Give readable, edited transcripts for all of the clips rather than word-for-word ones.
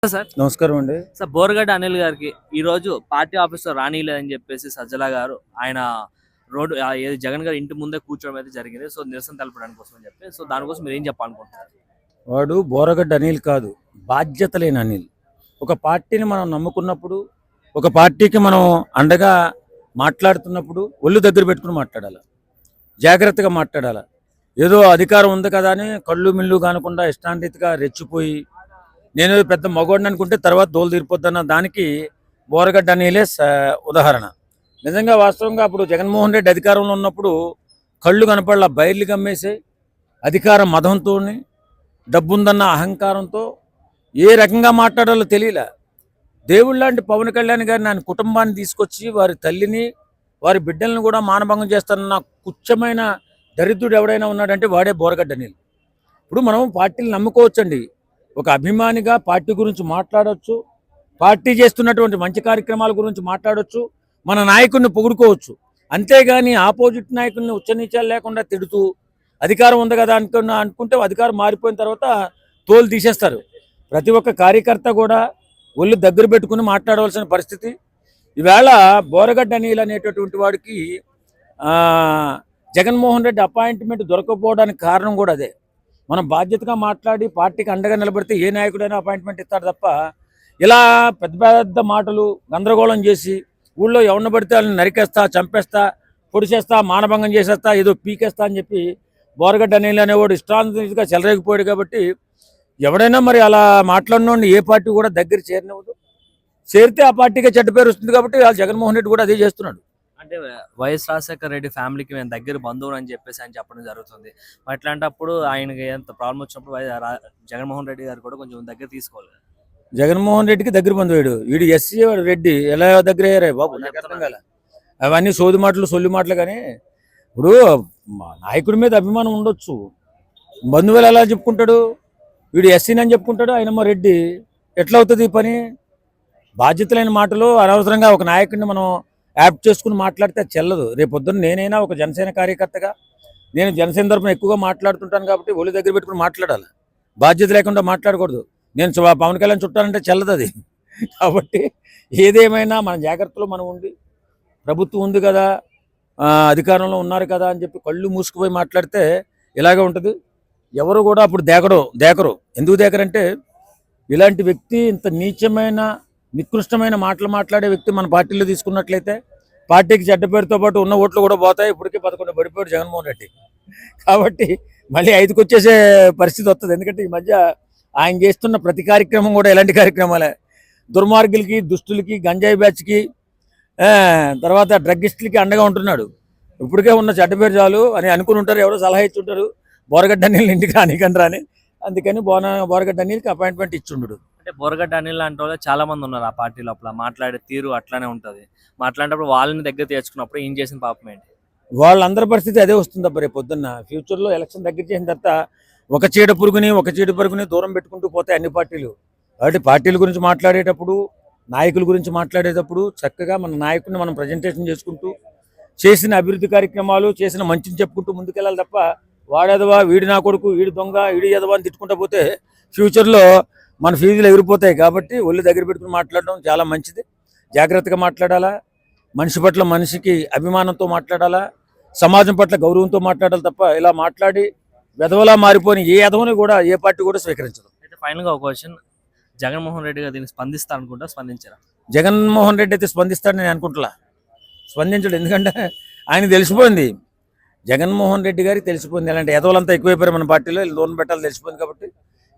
Sir నమస్కారం అండి. Sir Boragadda Anil గారికి ఈ రోజు పార్టీ ఆఫీస్‌లో రానీయలేదని చెప్పేసి సజ్జల గారు ఆయన రోడ్ ఏది జగన్ గారి ఇంటి ముందే కూర్చోవడం అయితే జరిగింది. సో నిరసన తెలపడానికి కోసం అని చెప్పి. సో దానికోసం మీరు ఏం చెప్పాలనుకుంటున్నారు? వాడు బోరగడ్డ అనిల్ కాదు, బాధ్యత లేని అనిల్. ఒక పార్టీని మనం నమ్ముకున్నప్పుడు, ఒక పార్టీకి మనం అండగా మాట్లాడుతున్నప్పుడు ఒళ్ళు దగ్గర పెట్టుకుని మాట్లాడాలి, జాగ్రత్తగా మాట్లాడాలి. ఏదో అధికారం ఉంది కదా అని కళ్ళు మిల్లు కానకుండా ఇష్టాంరీతిగా రెచ్చిపోయి నేను పెద్ద మగోడిని అనుకుంటే తర్వాత దోలు తీరిపోద్దన్న దానికి బోరగడ్డ అనిలే ఉదాహరణ. నిజంగా వాస్తవంగా అప్పుడు జగన్మోహన్ రెడ్డి అధికారంలో ఉన్నప్పుడు కళ్ళు కనపడలా, బయర్లు కమ్మేసి అధికార మదంతో డబ్బుందన్న అహంకారంతో ఏ రకంగా మాట్లాడాలో తెలియలే. దేవుళ్ళంటి పవన్ కళ్యాణ్ గారిని ఆయన కుటుంబాన్ని తీసుకొచ్చి వారి తల్లిని వారి బిడ్డలను కూడా మానభంగం చేస్తానన్న కుచ్చమైన దరిద్రుడు ఎవడైనా ఉన్నాడంటే వాడే బోరగడ్డ అనిల్. ఇప్పుడు మనం పార్టీలు నమ్ముకోవచ్చండి, ఒక అభిమానిగా పార్టీ గురించి మాట్లాడవచ్చు, పార్టీ చేస్తున్నటువంటి మంచి కార్యక్రమాల గురించి మాట్లాడవచ్చు, మన నాయకుడిని పొగుడుకోవచ్చు. అంతేగాని ఆపోజిట్ నాయకుడిని ఉచ్చనీచాలు లేకుండా తిడుతూ అధికారం ఉంది కదా అనుకుంటే అధికారం మారిపోయిన తర్వాత తోలు తీసేస్తారు. ప్రతి ఒక్క కార్యకర్త కూడా ఒళ్ళు దగ్గర పెట్టుకుని మాట్లాడవలసిన పరిస్థితి. ఈవేళ బోరగడ్డ అనిల్ అనేటటువంటి వాడికి జగన్మోహన్ రెడ్డి అపాయింట్మెంట్ దొరకపోవడానికి కారణం కూడా అదే. మనం బాధ్యతగా మాట్లాడి పార్టీకి అండగా నిలబడితే ఏ నాయకుడైనా అపాయింట్మెంట్ ఇస్తాడు తప్ప ఇలా పెద్ద పెద్ద మాటలు గందరగోళం చేసి ఊళ్ళో ఎవరిని పడితే వాళ్ళని నరికేస్తా, చంపేస్తా, పొడిచేస్తా, మానభంగం చేసేస్తా, ఏదో పీకేస్తా అని చెప్పి బోరగడ్డ అనిల్ అనేవాడు ఇష్టాంతగా చెలరేగిపోయాడు. కాబట్టి ఎవడైనా మరి అలా మాట్లాడినోడిని ఏ పార్టీ కూడా దగ్గర చేరనివ్వదు. చేరితే ఆ పార్టీకి చెడ్డ పేరు వస్తుంది. కాబట్టి వాళ్ళు జగన్మోహన్ రెడ్డి కూడా అదే చేస్తున్నాడు. అంటే వైఎస్ రాజశేఖర రెడ్డి ఫ్యామిలీకి మేము దగ్గర బంధువులు అని చెప్పేసి ఆయన చెప్పడం జరుగుతుంది. మరి అట్లాంటప్పుడు ఆయనకి ఎంత ప్రాబ్లం వచ్చినప్పుడు జగన్మోహన్ రెడ్డి గారు కూడా కొంచెం దగ్గర తీసుకోవాలి. జగన్మోహన్ రెడ్డికి దగ్గర బంధువుడు వీడు ఎస్సీ రెడ్డి ఎలా దగ్గర అయ్యారే బాబు, నాకు అర్థం కాలే. అవన్నీ సోది మాటలు సొల్లి మాటలు. కానీ ఇప్పుడు నాయకుడి మీద అభిమానం ఉండొచ్చు, బంధువులు ఎలా చెప్పుకుంటాడు? వీడు ఎస్సీని అని చెప్పుకుంటాడు, ఆయనమ్మ రెడ్డి. ఎట్లా అవుతుంది ఈ పని? బాధ్యతలైన మాటలు అనవసరంగా ఒక నాయకుడిని మనం యాప్ చేసుకుని మాట్లాడితే చెల్లదు. రేపొద్దున నేనైనా ఒక జనసేన కార్యకర్తగా నేను జనసేన తరఫున ఎక్కువగా మాట్లాడుతుంటాను. కాబట్టి ఒళ్ళు దగ్గర పెట్టుకుని మాట్లాడాలి, బాధ్యత లేకుండా మాట్లాడకూడదు. నేను పవన్ కళ్యాణ్ చుట్టానంటే చెల్లదు అది. కాబట్టి ఏదేమైనా మన జాగ్రత్తలో మనం ఉండి, ప్రభుత్వం ఉంది కదా, అధికారంలో ఉన్నారు కదా అని చెప్పి కళ్ళు మూసుకుపోయి మాట్లాడితే ఇలాగే ఉంటుంది. ఎవరు కూడా అప్పుడు దేకరు. ఎందుకు దేకరంటే ఇలాంటి వ్యక్తి, ఇంత నీచమైన నికృష్టమైన మాటలు మాట్లాడే వ్యక్తి మన పార్టీలో తీసుకున్నట్లయితే పార్టీకి చెడ్డ పేరుతో పాటు ఉన్న ఓట్లు కూడా పోతాయి. ఇప్పటికీ 11 పడిపోయాడు జగన్మోహన్ రెడ్డి. కాబట్టి మళ్ళీ 5కి వచ్చేసే పరిస్థితి వస్తుంది. ఎందుకంటే ఈ మధ్య ఆయన చేస్తున్న ప్రతి కార్యక్రమం కూడా ఎలాంటి కార్యక్రమాలే. దుర్మార్గులకి, దుష్టులకి, గంజాయి బ్యాచ్కి, తర్వాత డ్రగ్గిస్టులకి అండగా ఉంటున్నాడు. ఇప్పటికే ఉన్న చెడ్డ పేరు చాలు అని అనుకుని ఉంటారు, ఎవరో సలహా ఇచ్చుంటారు బోరగడ్డ అనిల్ ఇంటికి రానికండి అని. అందుకని బోరగడ్డ అనిల్కి అపాయింట్మెంట్ ఇచ్చుండు. అంటే బోరగడ్డ అనిల్ లాంటి వాళ్ళు చాలా మంది ఉన్నారు ఆ పార్టీ లోపల. మాట్లాడే తీరు అట్లానే ఉంటుంది. మాట్లాడేటప్పుడు వాళ్ళని దగ్గర తెచ్చుకున్నప్పుడు ఏం చేసిన పాపం ఏంటి? వాళ్ళందరి పరిస్థితి అదే వస్తుంది అబ్బా రేపు పొద్దున్న. ఫ్యూచర్లో ఎలక్షన్ దగ్గర చేసిన తర్వాత ఒక చీడ పురుగుని దూరం పెట్టుకుంటూ పోతాయి అన్ని పార్టీలు. కాబట్టి పార్టీల గురించి మాట్లాడేటప్పుడు, నాయకుల గురించి మాట్లాడేటప్పుడు చక్కగా మన నాయకుడిని మనం ప్రజెంటేషన్ చేసుకుంటూ, చేసిన అభివృద్ధి కార్యక్రమాలు, చేసిన మంచిని చెప్పుకుంటూ ముందుకెళ్ళాలి తప్ప వాడెదవా, వీడి నా కొడుకు, వీడి దొంగ, వీడి ఎదవా అని తిట్టుకుంటా పోతే ఫ్యూచర్లో మన ఫీజులు ఎగిరిపోతాయి. కాబట్టి ఒళ్ళు దగ్గర పెట్టుకుని మాట్లాడడం చాలా మంచిది. జాగ్రత్తగా మాట్లాడాలా, మనిషి పట్ల మనిషికి అభిమానంతో మాట్లాడాలా, సమాజం పట్ల గౌరవంతో మాట్లాడాలి తప్ప ఇలా మాట్లాడి వెధవలా మారిపోని ఏ ఎదవని కూడా ఏ పార్టీ కూడా స్వీకరించదు. అయితే ఫైనల్గా ఒక క్వశ్చన్, జగన్మోహన్ రెడ్డి గారు దీన్ని స్పందిస్తా అనుకుంటా, స్పందించారా? జగన్మోహన్ రెడ్డి అయితే స్పందిస్తాడని నేను అనుకుంటున్నా. స్పందించడు. ఎందుకంటే ఆయన తెలిసిపోయింది, జగన్మోహన్ రెడ్డి గారికి తెలిసిపోయింది ఇలాంటి ఎదవలంతా ఎక్కువైపోయారు మన పార్టీలో, వీళ్ళు లోన్ పెట్టాలి తెలిసిపోయింది. కాబట్టి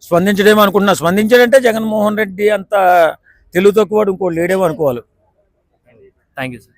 స్పందించడేమో అనుకుంటున్నా. స్పందించాడంటే జగన్మోహన్ రెడ్డి అంత తెలుగు తక్కువ ఇంకోటి లేడేమో అనుకోవాలి. Thank you sir.